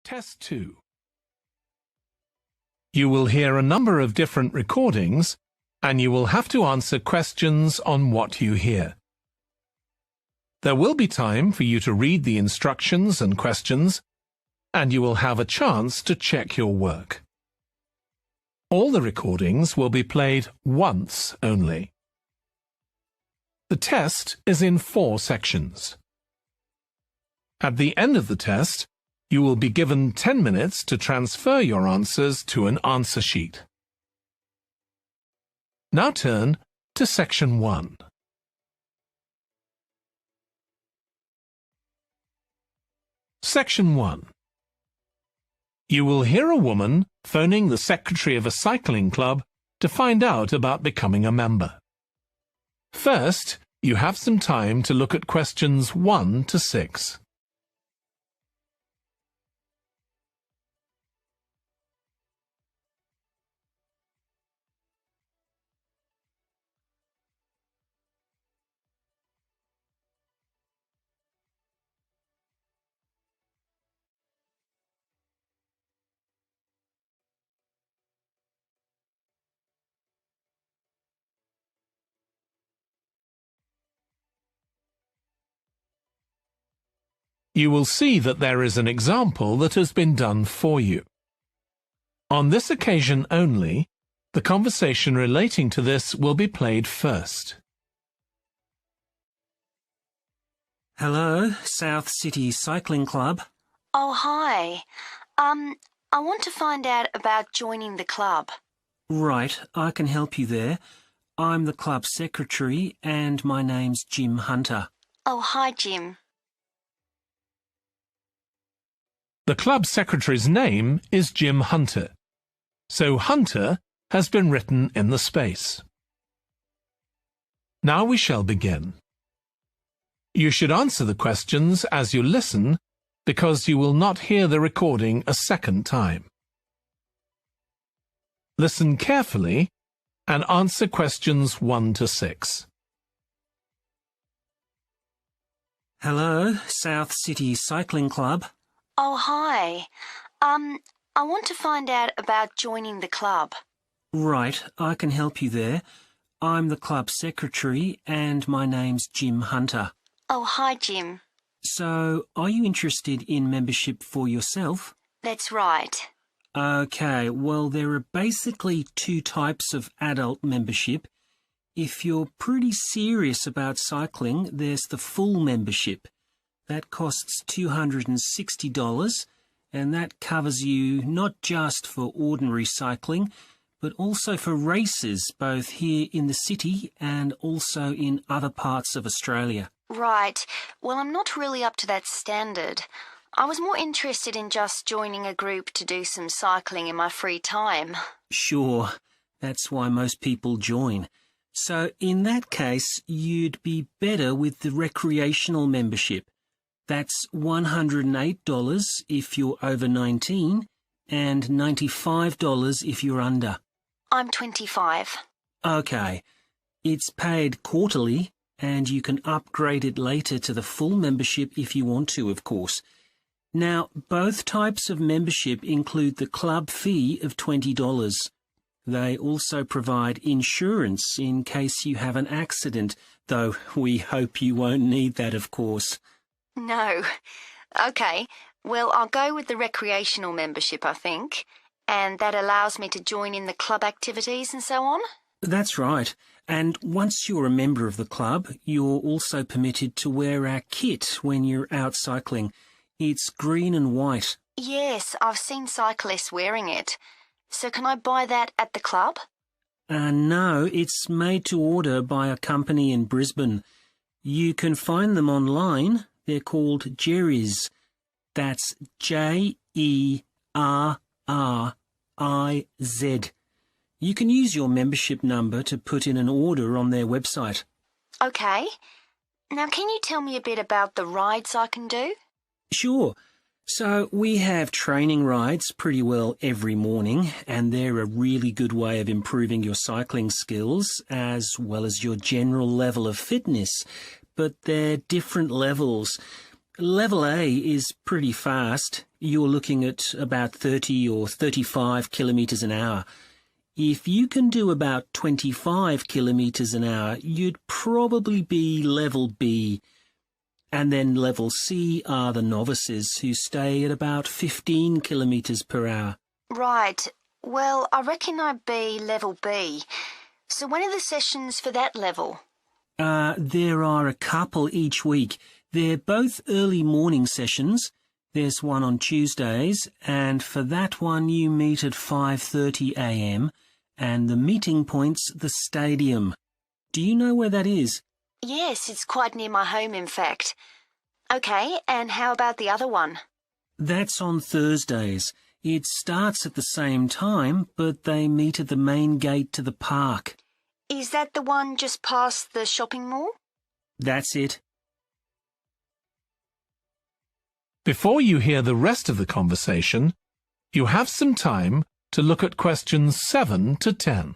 Test 2. You will hear a number of different recordings, and you will have to answer questions on what you hear. There will be time for you to read the instructions and questions, and you will have a chance to check your work. All the recordings will be played once only. The test is in 4 sections. At the end of the test, you will be given 10 minutes to transfer your answers to an answer sheet. Now turn to Section 1. Section 1. You will hear a woman phoning the secretary of a cycling club to find out about becoming a member. First, you have some time to look at questions 1 to 6. You will see that there is an example that has been done for you. On this occasion only, the conversation relating to this will be played first. Hello, South City Cycling Club. Oh, hi. I want to find out about joining the club. Right, I can help you there. I'm the club secretary and my name's Jim Hunter. Oh, hi, Jim. The club secretary's name is Jim Hunter, so Hunter has been written in the space. Now we shall begin. You should answer the questions as you listen, because you will not hear the recording a second time. Listen carefully and answer questions 1 to 6. Hello, South City Cycling Club. Oh, hi. I want to find out about joining the club. Right, I can help you there. I'm the club secretary and my name's Jim Hunter. Oh, hi, Jim. So, are you interested in membership for yourself? That's right. Okay, well, there are basically 2 types of adult membership. If you're pretty serious about cycling, there's the full membership. That costs $260, and that covers you not just for ordinary cycling, but also for races, both here in the city and also in other parts of Australia. Right. Well, I'm not really up to that standard. I was more interested in just joining a group to do some cycling in my free time. Sure, that's why most people join. So in that case, you'd be better with the recreational membership. That's $108 if you're over 19 and $95 if you're under. I'm 25. Okay. It's paid quarterly and you can upgrade it later to the full membership if you want to, of course. Now, both types of membership include the club fee of $20. They also provide insurance in case you have an accident, though we hope you won't need that, of course. No. Okay, well, I'll go with the recreational membership, I think, and that allows me to join in the club activities and so on? That's right. And once you're a member of the club, you're also permitted to wear our kit when you're out cycling. It's green and white. Yes, I've seen cyclists wearing it. So can I buy that at the club? No, it's made to order by a company in Brisbane. You can find them online. They're called Jerry's. That's Jerriz. You can use your membership number to put in an order on their website. Okay. Now, can you tell me a bit about the rides I can do? Sure. So we have training rides pretty well every morning, and they're a really good way of improving your cycling skills as well as your general level of fitness. But they're different levels. Level A is pretty fast. You're looking at about 30 or 35 kilometres an hour. If you can do about 25 kilometres an hour, you'd probably be level B. And then level C are the novices who stay at about 15 kilometres per hour. Right. Well, I reckon I'd be level B. So when are the sessions for that level? There are a couple each week. They're both early morning sessions. There's one on Tuesdays, and for that one you meet at 5:30 a.m, and the meeting point's the stadium. Do you know where that is? Yes, it's quite near my home, in fact. Okay, and how about the other one? That's on Thursdays. It starts at the same time, but they meet at the main gate to the park. Is that the one just past the shopping mall? That's it. Before you hear the rest of the conversation, you have some time to look at questions 7 to 10.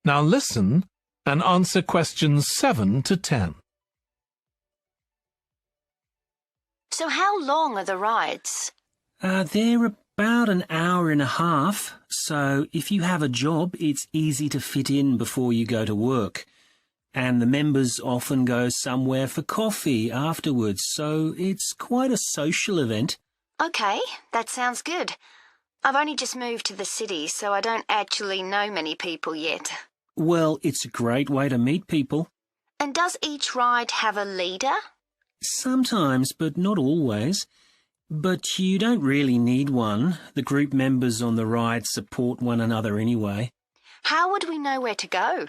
Now listen and answer questions 7 to 10. So how long are the rides? They're about an hour and a half, so if you have a job, it's easy to fit in before you go to work. And the members often go somewhere for coffee afterwards, so it's quite a social event. Okay, that sounds good. I've only just moved to the city, so I don't actually know many people yet. Well, it's a great way to meet people. And does each ride have a leader? Sometimes, but not always. But you don't really need one. The group members on the ride support one another anyway. How would we know where to go?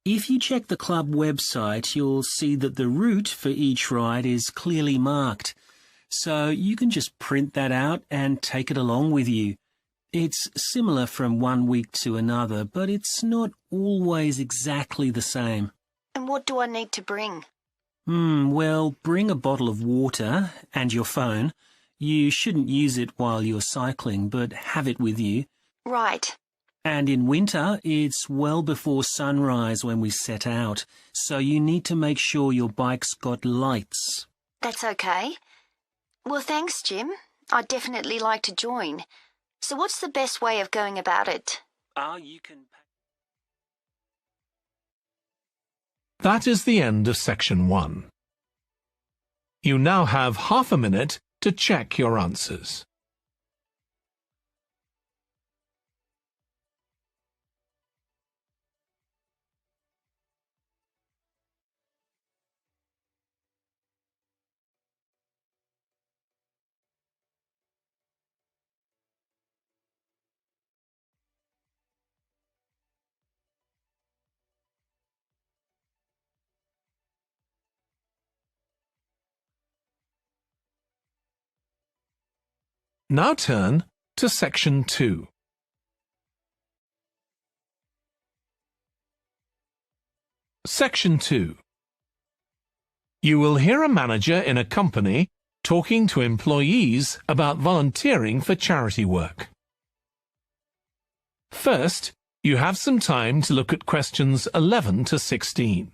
If you check the club website, you'll see that the route for each ride is clearly marked. So you can just print that out and take it along with you. It's similar from one week to another, but it's not always exactly the same. And what do I need to bring? Well, bring a bottle of water and your phone. You shouldn't use it while you're cycling, but have it with you. Right. And in winter, it's well before sunrise when we set out, so you need to make sure your bike's got lights. That's okay. Well, thanks, Jim. I'd definitely like to join. So what's the best way of going about it? You can... That is the end of section 1. You now have half a minute to check your answers. Now turn to section 2. Section 2. You will hear a manager in a company talking to employees about volunteering for charity work. First, you have some time to look at questions 11 to 16.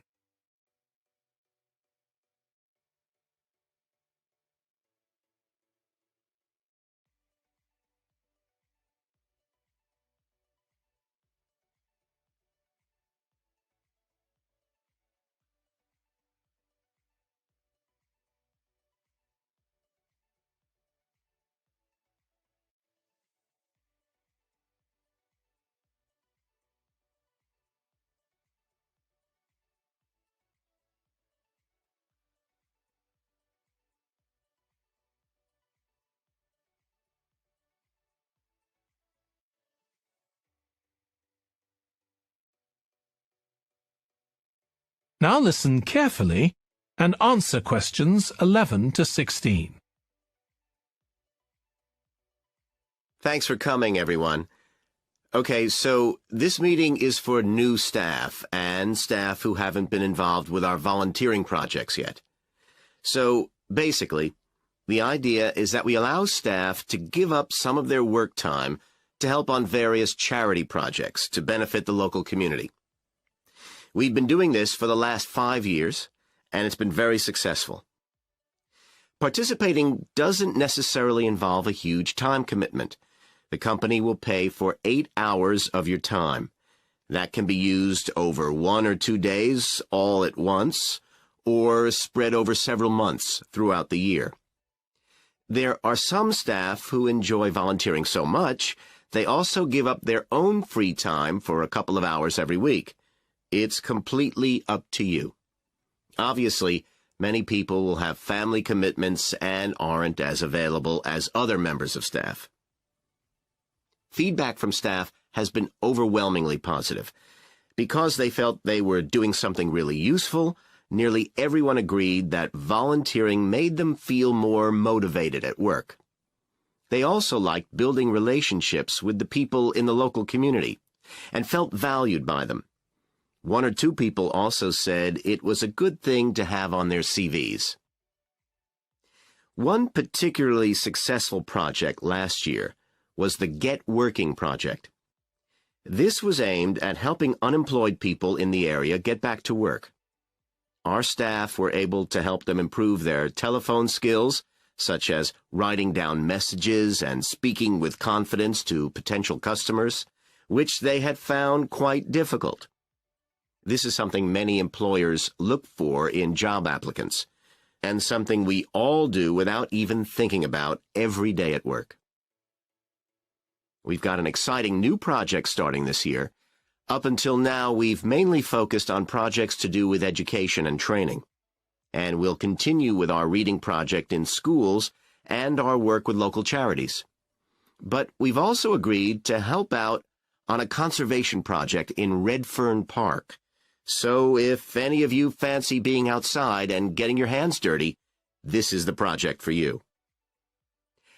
Now listen carefully and answer questions 11 to 16. Thanks for coming, everyone. Okay, so this meeting is for new staff and staff who haven't been involved with our volunteering projects yet. So, basically, the idea is that we allow staff to give up some of their work time to help on various charity projects to benefit the local community. We've been doing this for the last 5 years, and it's been very successful. Participating doesn't necessarily involve a huge time commitment. The company will pay for 8 hours of your time. That can be used over 1 or 2 days all at once, or spread over several months throughout the year. There are some staff who enjoy volunteering so much, they also give up their own free time for a couple of hours every week. It's completely up to you. Obviously, many people will have family commitments and aren't as available as other members of staff. Feedback from staff has been overwhelmingly positive. Because they felt they were doing something really useful, nearly everyone agreed that volunteering made them feel more motivated at work. They also liked building relationships with the people in the local community and felt valued by them. 1 or 2 people also said it was a good thing to have on their CVs. One particularly successful project last year was the Get Working project. This was aimed at helping unemployed people in the area get back to work. Our staff were able to help them improve their telephone skills, such as writing down messages and speaking with confidence to potential customers, which they had found quite difficult. This is something many employers look for in job applicants, and something we all do without even thinking about every day at work. We've got an exciting new project starting this year. Up until now, we've mainly focused on projects to do with education and training. And we'll continue with our reading project in schools and our work with local charities. But we've also agreed to help out on a conservation project in Redfern Park. So if any of you fancy being outside and getting your hands dirty, this is the project for you.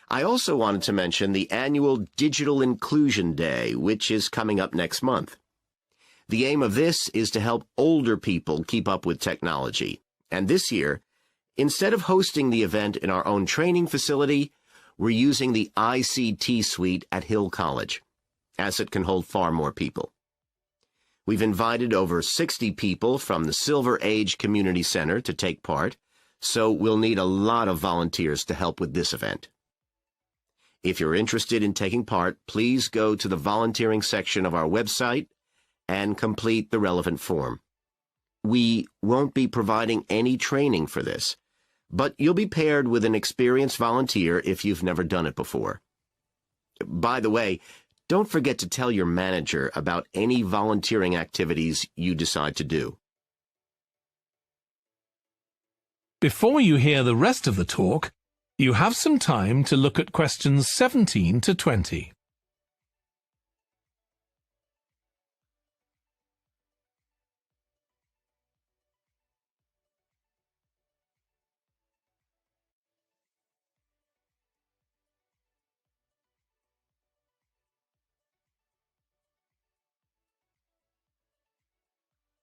I also wanted to mention the annual Digital Inclusion Day, which is coming up next month. The aim of this is to help older people keep up with technology. And this year, instead of hosting the event in our own training facility, we're using the ICT suite at Hill College, as it can hold far more people. We've invited over 60 people from the Silver Age Community Center to take part, so we'll need a lot of volunteers to help with this event. If you're interested in taking part, please go to the volunteering section of our website and complete the relevant form. We won't be providing any training for this, but you'll be paired with an experienced volunteer if you've never done it before. By the way, don't forget to tell your manager about any volunteering activities you decide to do. Before you hear the rest of the talk, you have some time to look at questions 17 to 20.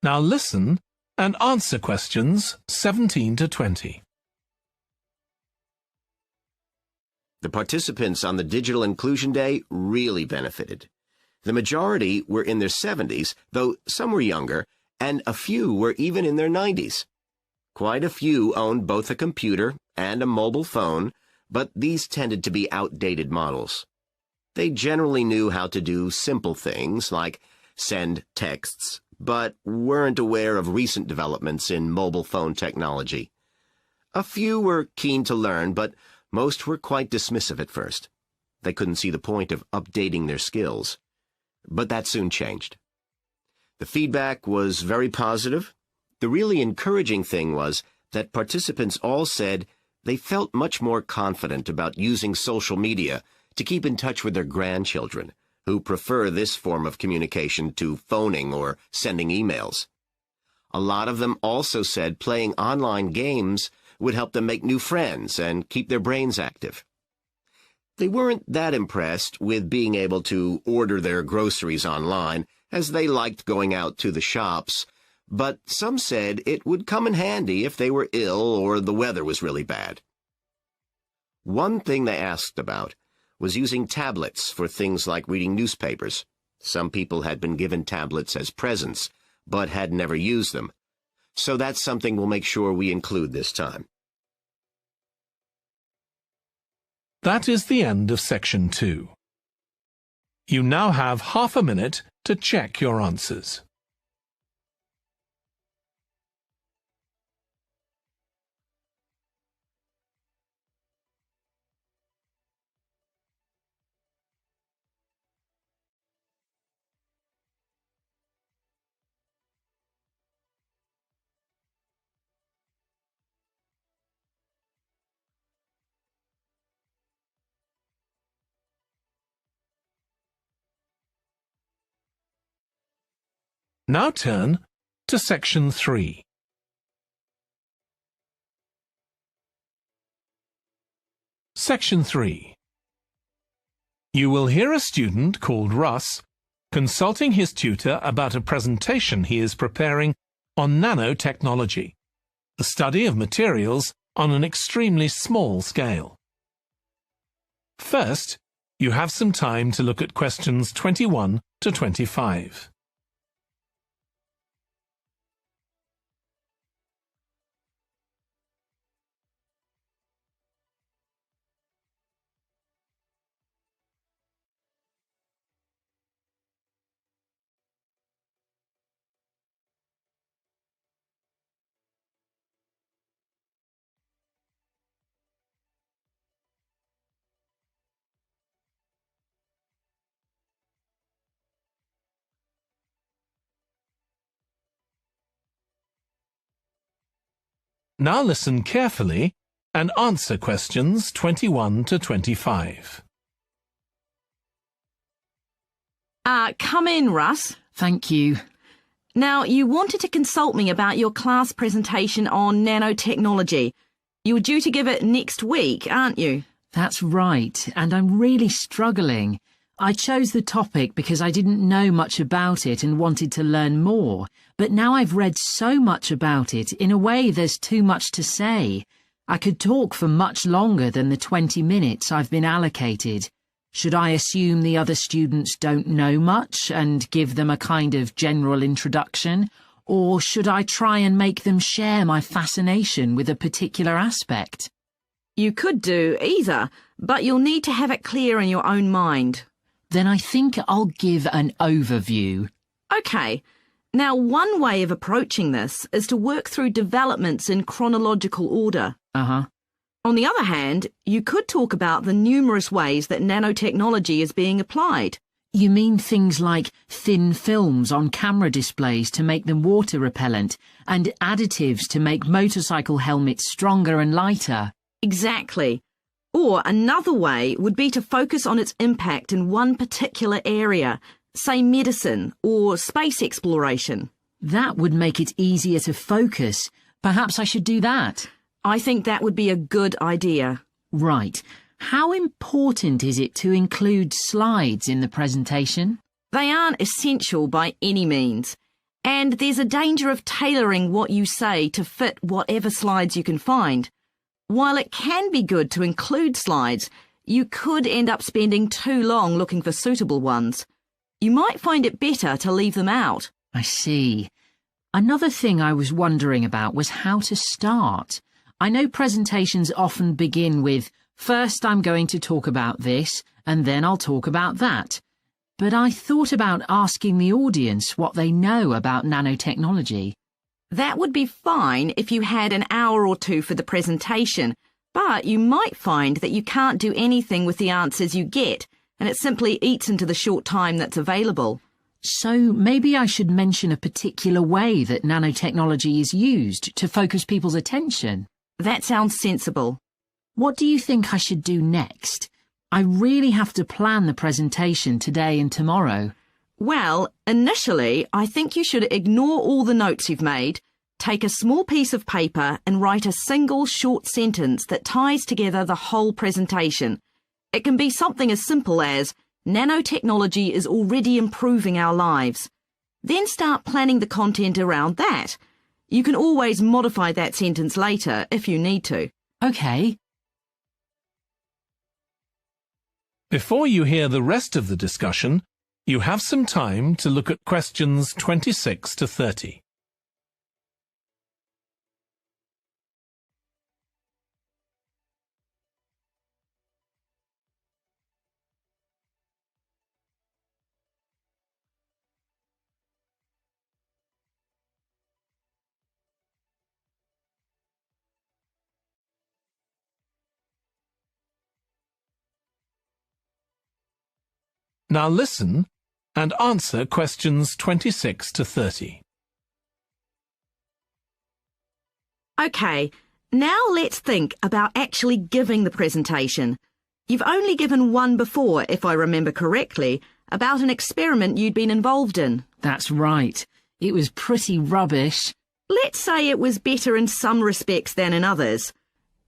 Now listen and answer questions 17 to 20. The participants on the Digital Inclusion Day really benefited. The majority were in their 70s, though some were younger, and a few were even in their 90s. Quite a few owned both a computer and a mobile phone, but these tended to be outdated models. They generally knew how to do simple things like send texts, but weren't aware of recent developments in mobile phone technology. A few were keen to learn, but most were quite dismissive at first. They couldn't see the point of updating their skills. But that soon changed. The feedback was very positive. The really encouraging thing was that participants all said they felt much more confident about using social media to keep in touch with their grandchildren, who prefer this form of communication to phoning or sending emails. A lot of them also said playing online games would help them make new friends and keep their brains active. They weren't that impressed with being able to order their groceries online, as they liked going out to the shops, but some said it would come in handy if they were ill or the weather was really bad. One thing they asked about was using tablets for things like reading newspapers. Some people had been given tablets as presents, but had never used them. So that's something we'll make sure we include this time. That is the end of Section 2. You now have half a minute to check your answers. Now turn to Section 3. Section 3. You will hear a student called Russ consulting his tutor about a presentation he is preparing on nanotechnology, the study of materials on an extremely small scale. First, you have some time to look at questions 21 to 25. Now listen carefully and answer questions 21 to 25. Come in, Russ. Thank you. Now, you wanted to consult me about your class presentation on nanotechnology. You were due to give it next week, aren't you? That's right, and I'm really struggling. I chose the topic because I didn't know much about it and wanted to learn more, but now I've read so much about it, in a way there's too much to say. I could talk for much longer than the 20 minutes I've been allocated. Should I assume the other students don't know much and give them a kind of general introduction, or should I try and make them share my fascination with a particular aspect? You could do either, but you'll need to have it clear in your own mind. Then I think I'll give an overview. OK. Now, one way of approaching this is to work through developments in chronological order. Uh-huh. On the other hand, you could talk about the numerous ways that nanotechnology is being applied. You mean things like thin films on camera displays to make them water repellent and additives to make motorcycle helmets stronger and lighter? Exactly. Or another way would be to focus on its impact in one particular area, say medicine or space exploration. That would make it easier to focus. Perhaps I should do that. I think that would be a good idea. Right. How important is it to include slides in the presentation? They aren't essential by any means, and there's a danger of tailoring what you say to fit whatever slides you can find. While it can be good to include slides, you could end up spending too long looking for suitable ones. You might find it better to leave them out. I see. Another thing I was wondering about was how to start. I know presentations often begin with, first I'm going to talk about this, and then I'll talk about that. But I thought about asking the audience what they know about nanotechnology. That would be fine if you had an hour or two for the presentation, but you might find that you can't do anything with the answers you get, and it simply eats into the short time that's available. So maybe I should mention a particular way that nanotechnology is used to focus people's attention. That sounds sensible. What do you think I should do next? I really have to plan the presentation today and tomorrow. Well, initially, I think you should ignore all the notes you've made, take a small piece of paper and write a single short sentence that ties together the whole presentation. It can be something as simple as, nanotechnology is already improving our lives. Then start planning the content around that. You can always modify that sentence later if you need to. OK. Before you hear the rest of the discussion, you have some time to look at questions 26 to 30. Now listen and answer questions 26 to 30. OK, now let's think about actually giving the presentation. You've only given one before, if I remember correctly, about an experiment you'd been involved in. That's right. It was pretty rubbish. Let's say it was better in some respects than in others.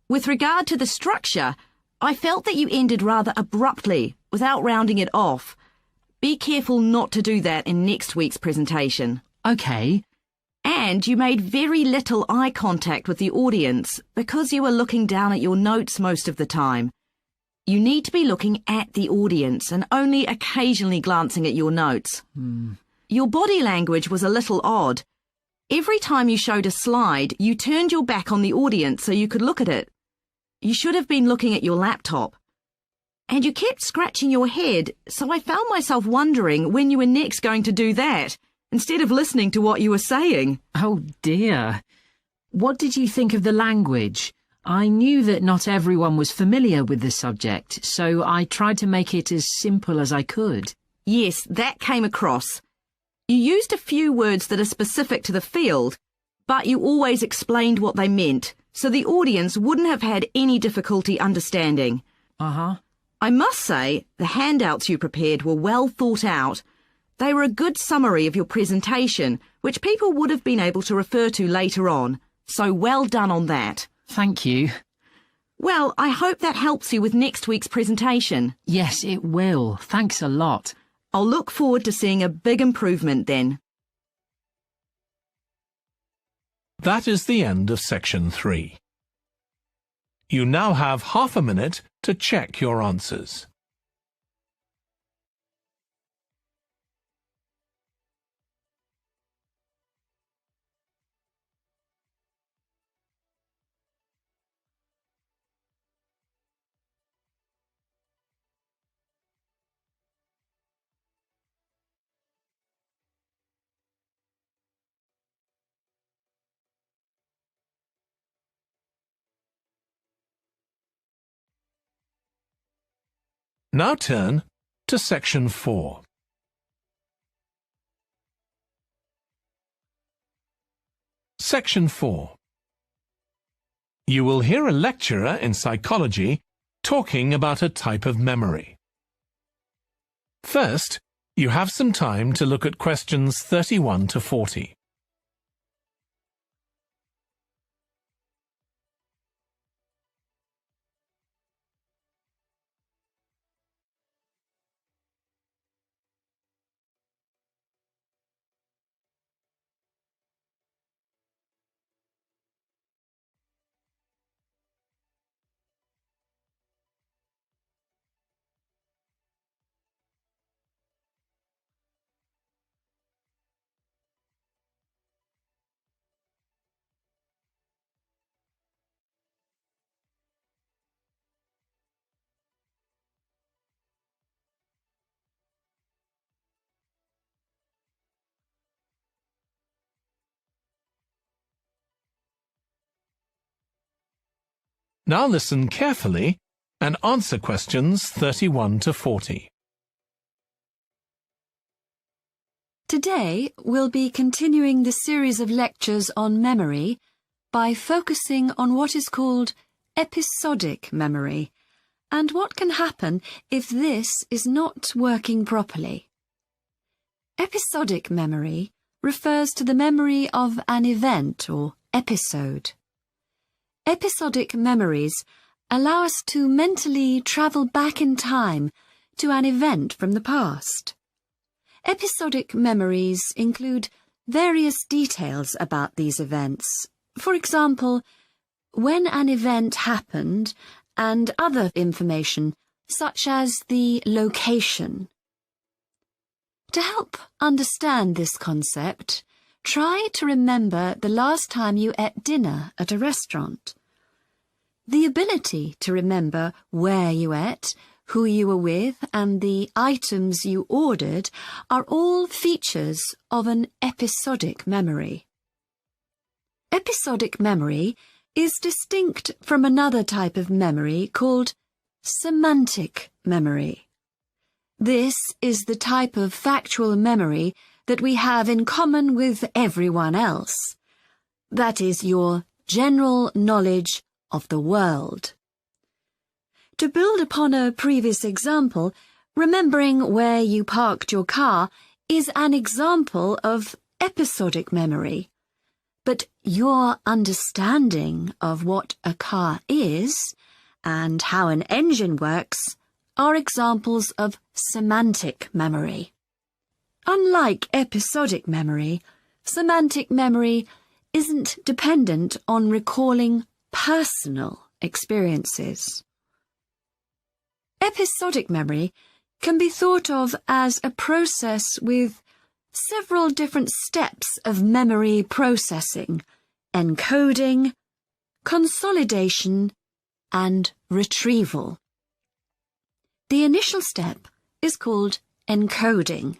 With regard to the structure, I felt that you ended rather abruptly, without rounding it off. Be careful not to do that in next week's presentation. OK. And you made very little eye contact with the audience because you were looking down at your notes most of the time. You need to be looking at the audience and only occasionally glancing at your notes. Your body language was a little odd. Every time you showed a slide, you turned your back on the audience so you could look at it. You should have been looking at your laptop. And you kept scratching your head, so I found myself wondering when you were next going to do that, instead of listening to what you were saying. Oh dear. What did you think of the language? I knew that not everyone was familiar with the subject, so I tried to make it as simple as I could. Yes, that came across. You used a few words that are specific to the field, but you always explained what they meant, so the audience wouldn't have had any difficulty understanding. Uh-huh. I must say, the handouts you prepared were well thought out. They were a good summary of your presentation, which people would have been able to refer to later on, so well done on that. Thank you. Well, I hope that helps you with next week's presentation. Yes, it will. Thanks a lot. I'll look forward to seeing a big improvement then. That is the end of section 3. You now have half a minute to check your answers. Now turn to section 4. Section 4. You will hear a lecturer in psychology talking about a type of memory. First, you have some time to look at questions 31 to 40. Now listen carefully and answer questions 31 to 40. Today, we'll be continuing the series of lectures on memory by focusing on what is called episodic memory and what can happen if this is not working properly. Episodic memory refers to the memory of an event or episode. Episodic memories allow us to mentally travel back in time to an event from the past. Episodic memories include various details about these events. For example, when an event happened and other information such as the location. To help understand this concept, try to remember the last time you ate dinner at a restaurant. The ability to remember where you ate, who you were with, and the items you ordered are all features of an episodic memory. Episodic memory is distinct from another type of memory called semantic memory. This is the type of factual memory that we have in common with everyone else. That is your general knowledge of the world. To build upon a previous example, remembering where you parked your car is an example of episodic memory. But your understanding of what a car is and how an engine works are examples of semantic memory. Unlike episodic memory, semantic memory isn't dependent on recalling personal experiences. Episodic memory can be thought of as a process with several different steps of memory processing, encoding, consolidation, and retrieval. The initial step is called encoding.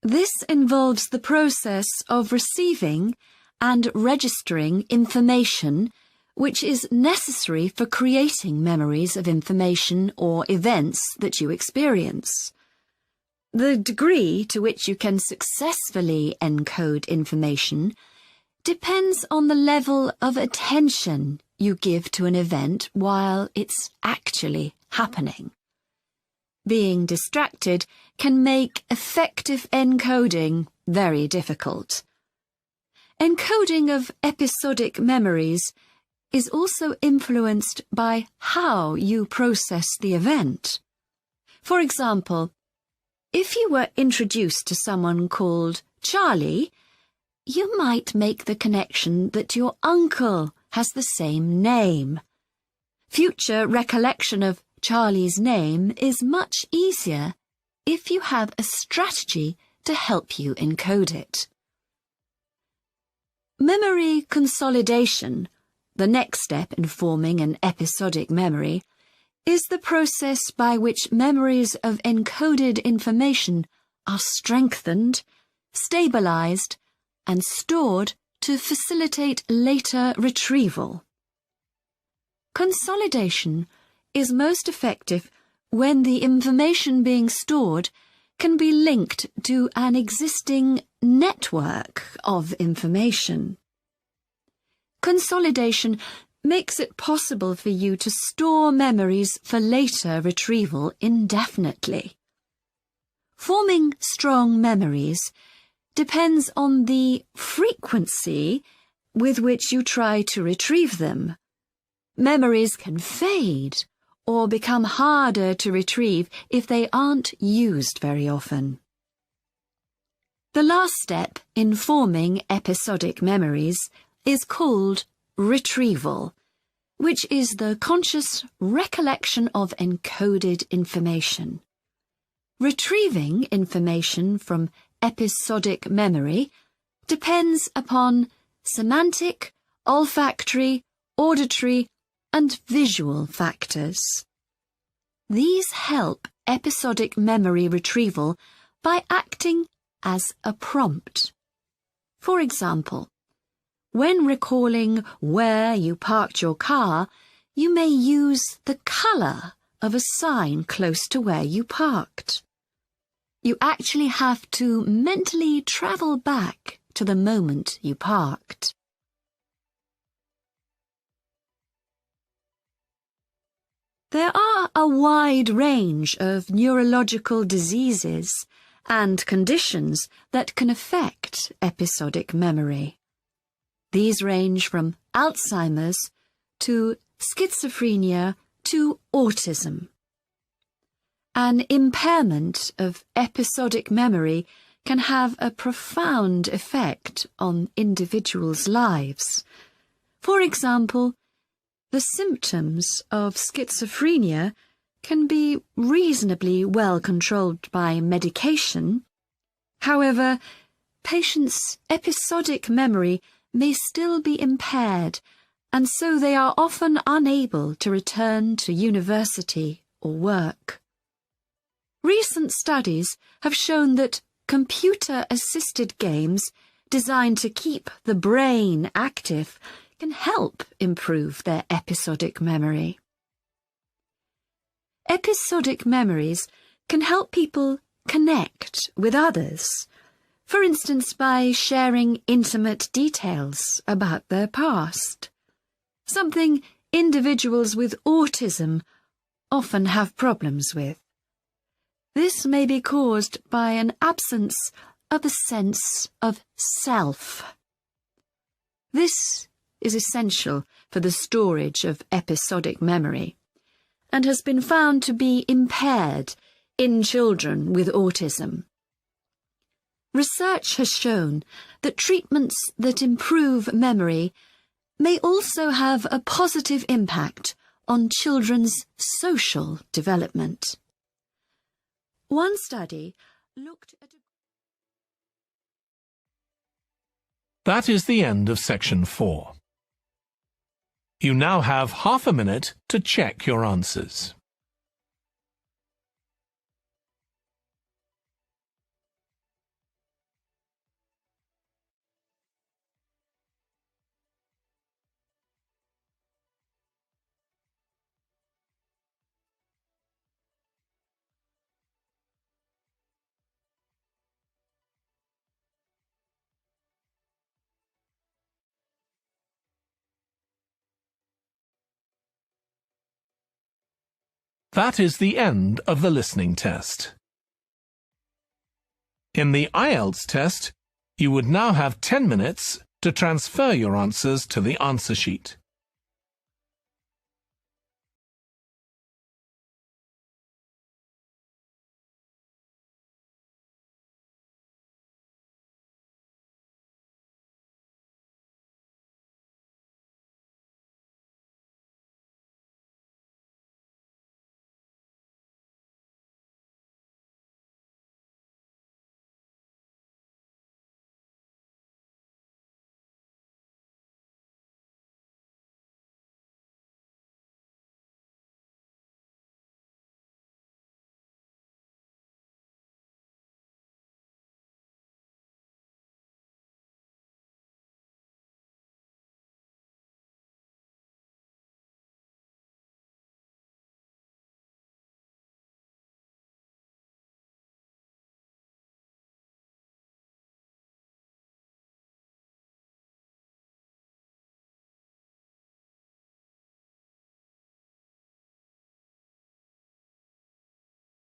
This involves the process of receiving and registering information which is necessary for creating memories of information or events that you experience. The degree to which you can successfully encode information depends on the level of attention you give to an event while it's actually happening. Being distracted can make effective encoding very difficult. Encoding of episodic memories is also influenced by how you process the event. For example, if you were introduced to someone called Charlie, you might make the connection that your uncle has the same name. Future recollection of Charlie's name is much easier if you have a strategy to help you encode it. Memory consolidation, the next step in forming an episodic memory, is the process by which memories of encoded information are strengthened, stabilized, and stored to facilitate later retrieval. Consolidation is most effective when the information being stored can be linked to an existing network of information. Consolidation makes it possible for you to store memories for later retrieval indefinitely. Forming strong memories depends on the frequency with which you try to retrieve them. Memories can fade or become harder to retrieve if they aren't used very often. The last step in forming episodic memories is called retrieval, which is the conscious recollection of encoded information. Retrieving information from episodic memory depends upon semantic, olfactory, auditory, and visual factors. These help episodic memory retrieval by acting as a prompt. For example, when recalling where you parked your car, you may use the colour of a sign close to where you parked. You actually have to mentally travel back to the moment you parked. There are a wide range of neurological diseases and conditions that can affect episodic memory. These range from Alzheimer's to schizophrenia to autism. An impairment of episodic memory can have a profound effect on individuals' lives. For example, the symptoms of schizophrenia can be reasonably well controlled by medication. However, patients' episodic memory may still be impaired, and so they are often unable to return to university or work. Recent studies have shown that computer-assisted games designed to keep the brain active can help improve their episodic memory. Episodic memories can help people connect with others, for instance by sharing intimate details about their past, something individuals with autism often have problems with. This may be caused by an absence of a sense of self. This is essential for the storage of episodic memory and has been found to be impaired in children with autism. Research has shown that treatments that improve memory may also have a positive impact on children's social development. One study looked at That is the end of section 4. You now have half a minute to check your answers. That is the end of the listening test. In the IELTS test, you would now have 10 minutes to transfer your answers to the answer sheet.